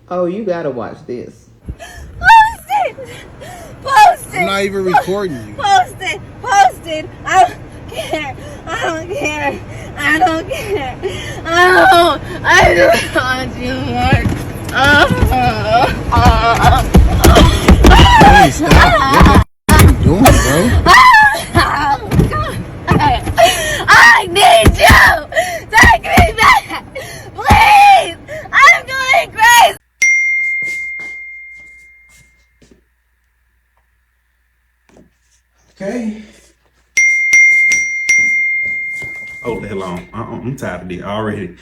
Oh, you gotta watch this. Post it! Post it! I'm not even recording you. Post it! Post it! I don't care. I don't care. I don't care. I just want you more. Hey, stop. What are you doing, bro? I need you! Take me back! Please! I'm going crazy! Okay. Oh, hell on. I'm tired of this already.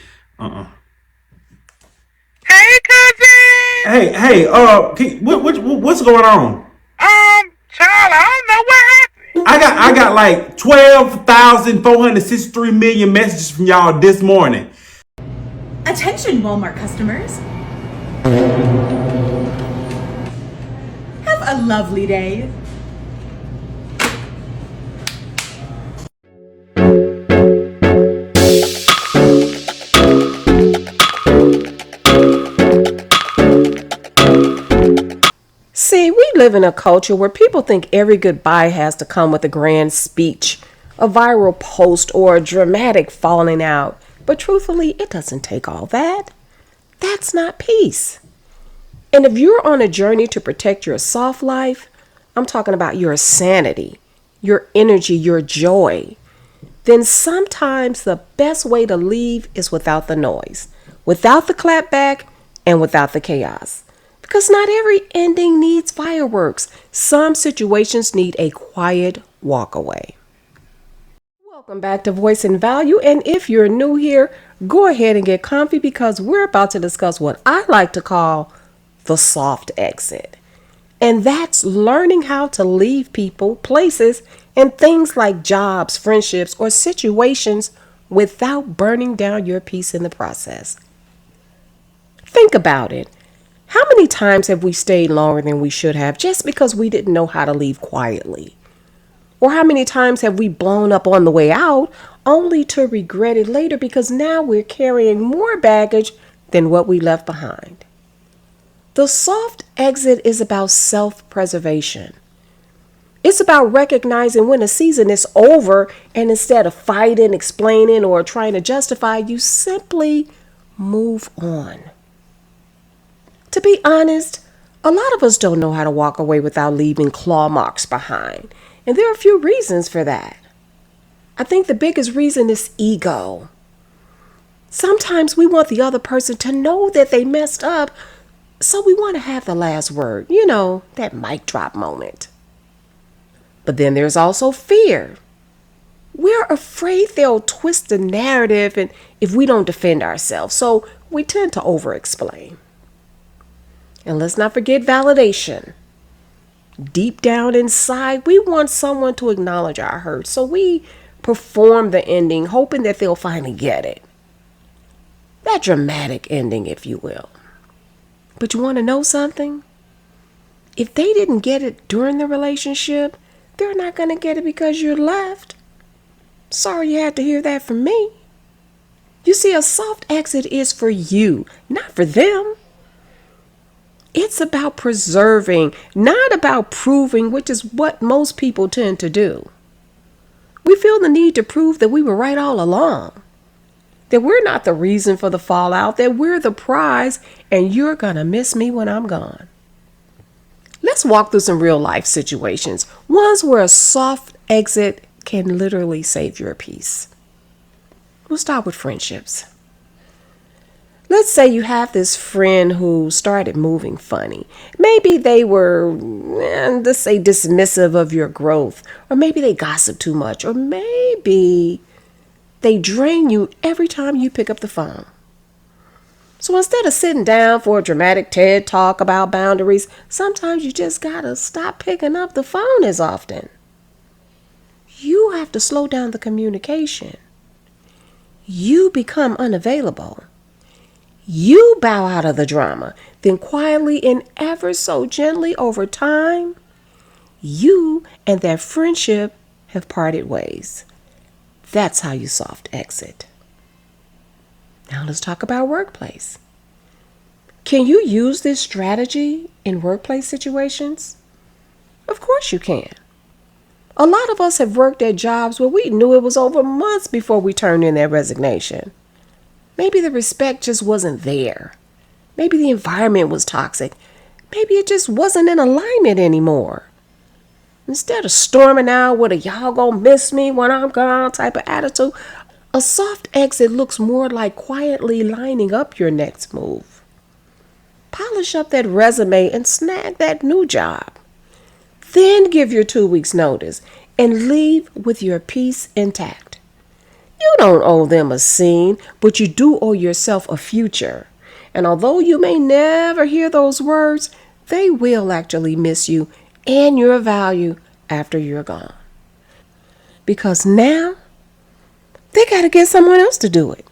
Hey, cousin. What's going on? Child, I don't know what happened. I got like 12,463 million messages from y'all this morning. Attention, Walmart customers. Have a lovely day. See, we live in a culture where people think every goodbye has to come with a grand speech, a viral post, or a dramatic falling out. But truthfully, it doesn't take all that. That's not peace. And if you're on a journey to protect your soft life, I'm talking about your sanity, your energy, your joy, then sometimes the best way to leave is without the noise, without the clapback, and without the chaos. Because not every ending needs fireworks. Some situations need a quiet walk away. Welcome back to Voice and Value. And if you're new here, go ahead and get comfy because we're about to discuss what I like to call the soft exit. And that's learning how to leave people, places, and things like jobs, friendships, or situations without burning down your peace in the process. Think about it. How many times have we stayed longer than we should have just because we didn't know how to leave quietly? Or how many times have we blown up on the way out only to regret it later because now we're carrying more baggage than what we left behind? The soft exit is about self-preservation. It's about recognizing when a season is over and instead of fighting, explaining, or trying to justify, you simply move on. To be honest, a lot of us don't know how to walk away without leaving claw marks behind. And there are a few reasons for that. I think the biggest reason is ego. Sometimes we want the other person to know that they messed up, so we want to have the last word. You know, that mic drop moment. But then there's also fear. We're afraid they'll twist the narrative and if we don't defend ourselves, so we tend to over-explain. And let's not forget validation. Deep down inside, we want someone to acknowledge our hurt. So we perform the ending, hoping that they'll finally get it. That dramatic ending, if you will. But you want to know something? If they didn't get it during the relationship, they're not going to get it because you're left. Sorry you had to hear that from me. You see, a soft exit is for you, not for them. It's about preserving, not about proving, which is what most people tend to do. We feel the need to prove that we were right all along, that we're not the reason for the fallout, that we're the prize, and you're going to miss me when I'm gone. Let's walk through some real life situations, ones where a soft exit can literally save your peace. We'll start with friendships. Let's say you have this friend who started moving funny. Maybe they were, let's say, dismissive of your growth. Or maybe they gossip too much. Or maybe they drain you every time you pick up the phone. So instead of sitting down for a dramatic TED talk about boundaries, sometimes you just gotta stop picking up the phone as often. You have to slow down the communication. You become unavailable. You bow out of the drama. Then quietly and ever so gently over time, you and that friendship have parted ways. That's how you soft exit. Now let's talk about workplace. Can you use this strategy in workplace situations? Of course you can. A lot of us have worked at jobs where we knew it was over months before we turned in that resignation. Maybe the respect just wasn't there. Maybe the environment was toxic. Maybe it just wasn't in alignment anymore. Instead of storming out with a y'all gonna miss me when I'm gone type of attitude, a soft exit looks more like quietly lining up your next move. Polish up that resume and snag that new job. Then give your 2 weeks notice and leave with your peace intact. You don't owe them a scene, but you do owe yourself a future. And although you may never hear those words, they will actually miss you and your value after you're gone. Because now, they got to get someone else to do it.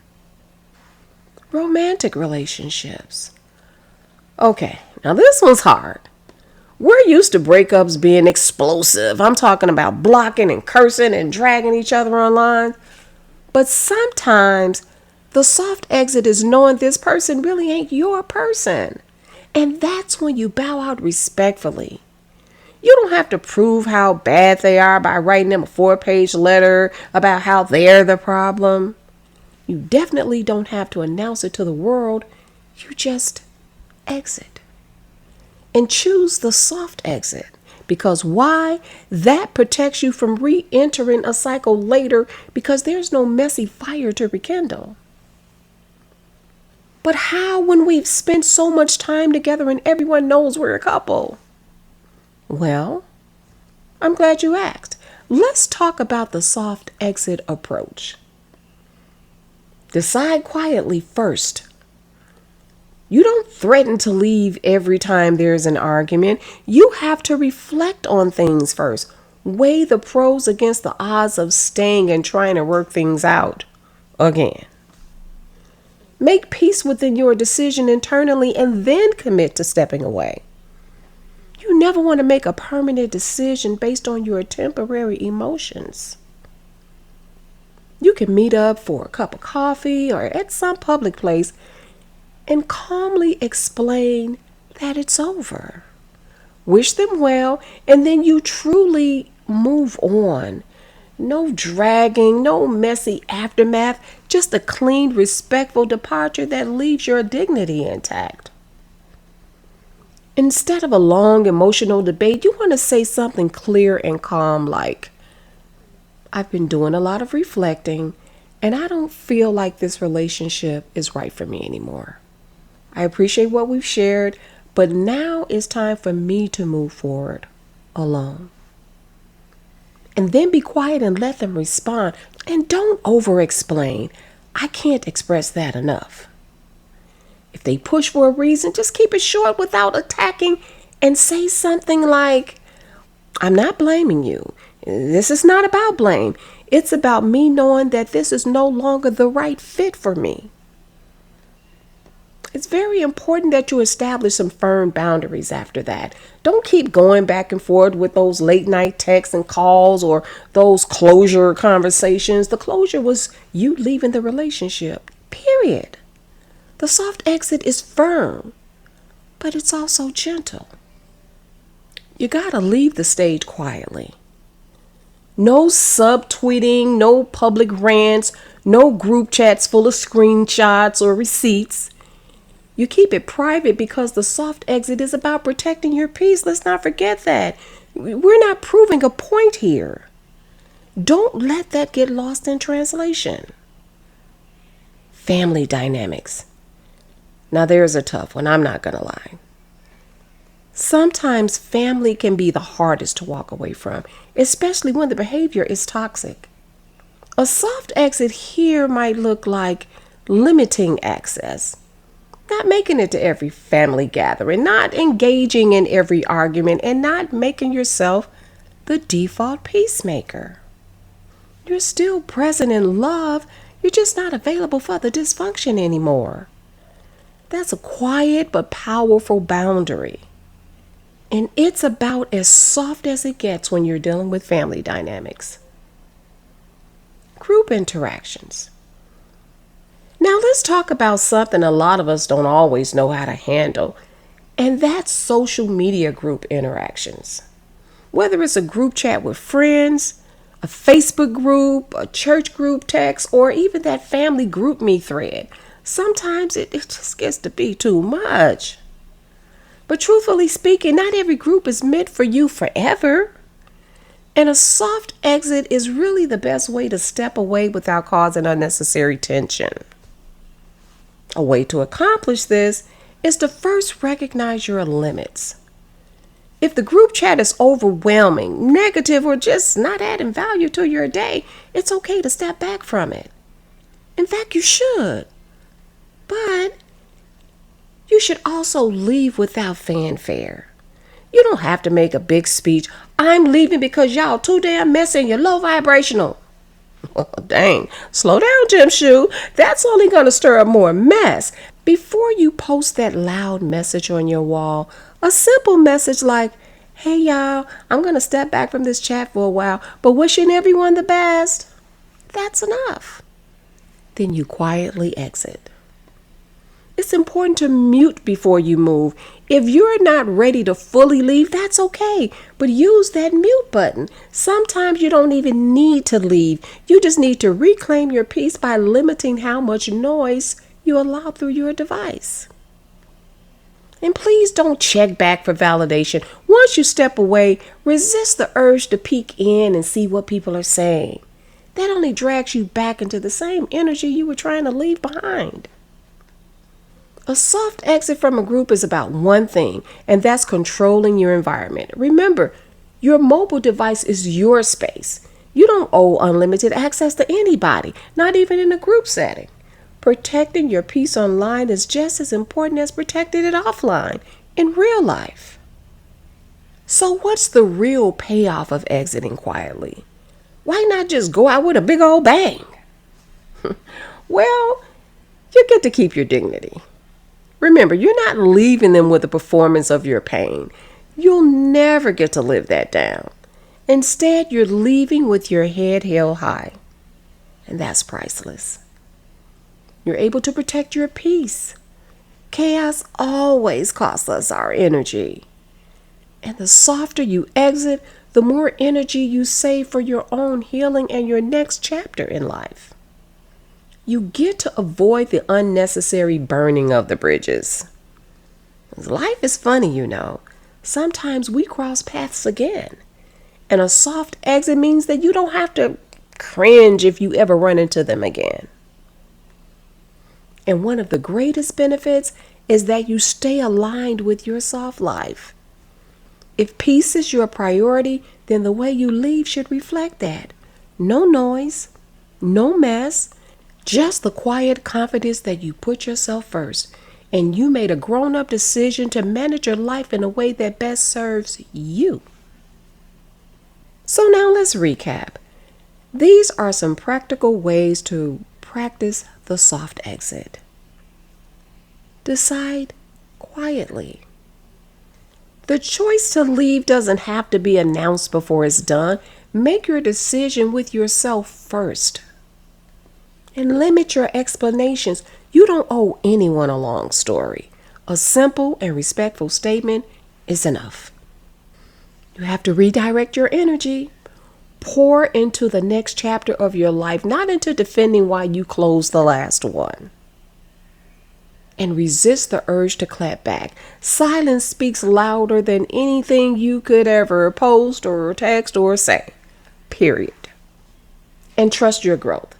Romantic relationships. Okay, now this one's hard. We're used to breakups being explosive. I'm talking about blocking and cursing and dragging each other online. But sometimes the soft exit is knowing this person really ain't your person. And that's when you bow out respectfully. You don't have to prove how bad they are by writing them a 4-page letter about how they're the problem. You definitely don't have to announce it to the world. You just exit. And choose the soft exit. Because why? That protects you from re-entering a cycle later because there's no messy fire to rekindle. But how when we've spent so much time together and everyone knows we're a couple? Well, I'm glad you asked. Let's talk about the soft exit approach. Decide quietly first. You don't threaten to leave every time there's an argument. You have to reflect on things first. Weigh the pros against the odds of staying and trying to work things out again. Make peace within your decision internally and then commit to stepping away. You never want to make a permanent decision based on your temporary emotions. You can meet up for a cup of coffee or at some public place and calmly explain that it's over. Wish them well, and then you truly move on. No dragging, no messy aftermath, just a clean, respectful departure that leaves your dignity intact. Instead of a long emotional debate, you want to say something clear and calm like, I've been doing a lot of reflecting, and I don't feel like this relationship is right for me anymore. I appreciate what we've shared, but now it's time for me to move forward alone. And then be quiet and let them respond. And don't over-explain. I can't express that enough. If they push for a reason, just keep it short without attacking and say something like, I'm not blaming you. This is not about blame. It's about me knowing that this is no longer the right fit for me. It's very important that you establish some firm boundaries after that. Don't keep going back and forth with those late night texts and calls or those closure conversations. The closure was you leaving the relationship, period. The soft exit is firm, but it's also gentle. You gotta leave the stage quietly. No subtweeting, no public rants, no group chats full of screenshots or receipts. You keep it private because the soft exit is about protecting your peace. Let's not forget that. We're not proving a point here. Don't let that get lost in translation. Family dynamics. Now there's a tough one, I'm not gonna lie. Sometimes family can be the hardest to walk away from, especially when the behavior is toxic. A soft exit here might look like limiting access. Not making it to every family gathering, not engaging in every argument, and not making yourself the default peacemaker. You're still present in love, you're just not available for the dysfunction anymore. That's a quiet but powerful boundary. And it's about as soft as it gets when you're dealing with family dynamics. Group interactions. Now let's talk about something a lot of us don't always know how to handle, and that's social media group interactions. Whether it's a group chat with friends, a Facebook group, a church group text, or even that family group me thread, sometimes it just gets to be too much. But truthfully speaking, not every group is meant for you forever. And a soft exit is really the best way to step away without causing unnecessary tension. A way to accomplish this is to first recognize your limits. If the group chat is overwhelming, negative, or just not adding value to your day, it's okay to step back from it. In fact, you should. But you should also leave without fanfare. You don't have to make a big speech. I'm leaving because y'all too damn messy and you're low vibrational. Well, dang, slow down, Jim Shoe. That's only going to stir up more mess. Before you post that loud message on your wall, a simple message like, hey y'all, I'm going to step back from this chat for a while, but wishing everyone the best. That's enough. Then you quietly exit. It's important to mute before you move. If you're not ready to fully leave, that's okay. But use that mute button. Sometimes you don't even need to leave. You just need to reclaim your peace by limiting how much noise you allow through your device. And please don't check back for validation. Once you step away, resist the urge to peek in and see what people are saying. That only drags you back into the same energy you were trying to leave behind. A soft exit from a group is about one thing, and that's controlling your environment. Remember, your mobile device is your space. You don't owe unlimited access to anybody, not even in a group setting. Protecting your peace online is just as important as protecting it offline, in real life. So what's the real payoff of exiting quietly? Why not just go out with a big old bang? Well, you get to keep your dignity. Remember, you're not leaving them with a performance of your pain. You'll never get to live that down. Instead, you're leaving with your head held high. And that's priceless. You're able to protect your peace. Chaos always costs us our energy. And the softer you exit, the more energy you save for your own healing and your next chapter in life. You get to avoid the unnecessary burning of the bridges. Life is funny, you know. Sometimes we cross paths again. And a soft exit means that you don't have to cringe if you ever run into them again. And one of the greatest benefits is that you stay aligned with your soft life. If peace is your priority, then the way you leave should reflect that. No noise, no mess, just the quiet confidence that you put yourself first, and you made a grown-up decision to manage your life in a way that best serves you. So now let's recap. These are some practical ways to practice the soft exit. Decide quietly. The choice to leave doesn't have to be announced before it's done. Make your decision with yourself first. And limit your explanations. You don't owe anyone a long story. A simple and respectful statement is enough. You have to redirect your energy. Pour into the next chapter of your life, not into defending why you closed the last one. And resist the urge to clap back. Silence speaks louder than anything you could ever post or text or say. Period. And trust your growth.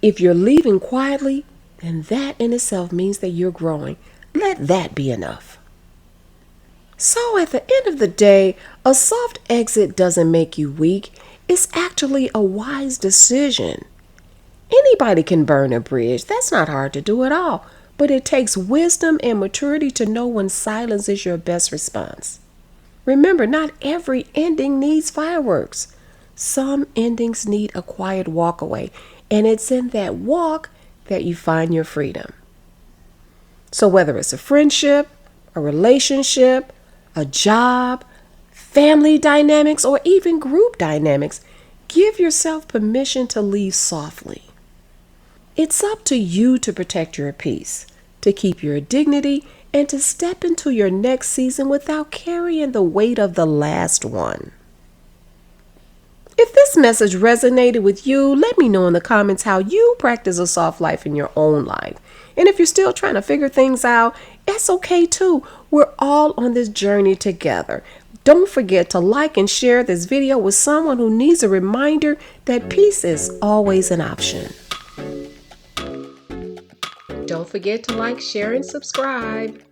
If you're leaving quietly, then that in itself means that you're growing. Let that be enough. So at the end of the day, a soft exit doesn't make you weak. It's actually a wise decision. Anybody can burn a bridge. That's not hard to do at all. But it takes wisdom and maturity to know when silence is your best response. Remember, not every ending needs fireworks. Some endings need a quiet walk away. And it's in that walk that you find your freedom. So whether it's a friendship, a relationship, a job, family dynamics, or even group dynamics, give yourself permission to leave softly. It's up to you to protect your peace, to keep your dignity, and to step into your next season without carrying the weight of the last one. If this message resonated with you, let me know in the comments how you practice a soft life in your own life. And if you're still trying to figure things out, it's okay too. We're all on this journey together. Don't forget to like and share this video with someone who needs a reminder that peace is always an option. Don't forget to like, share, and subscribe.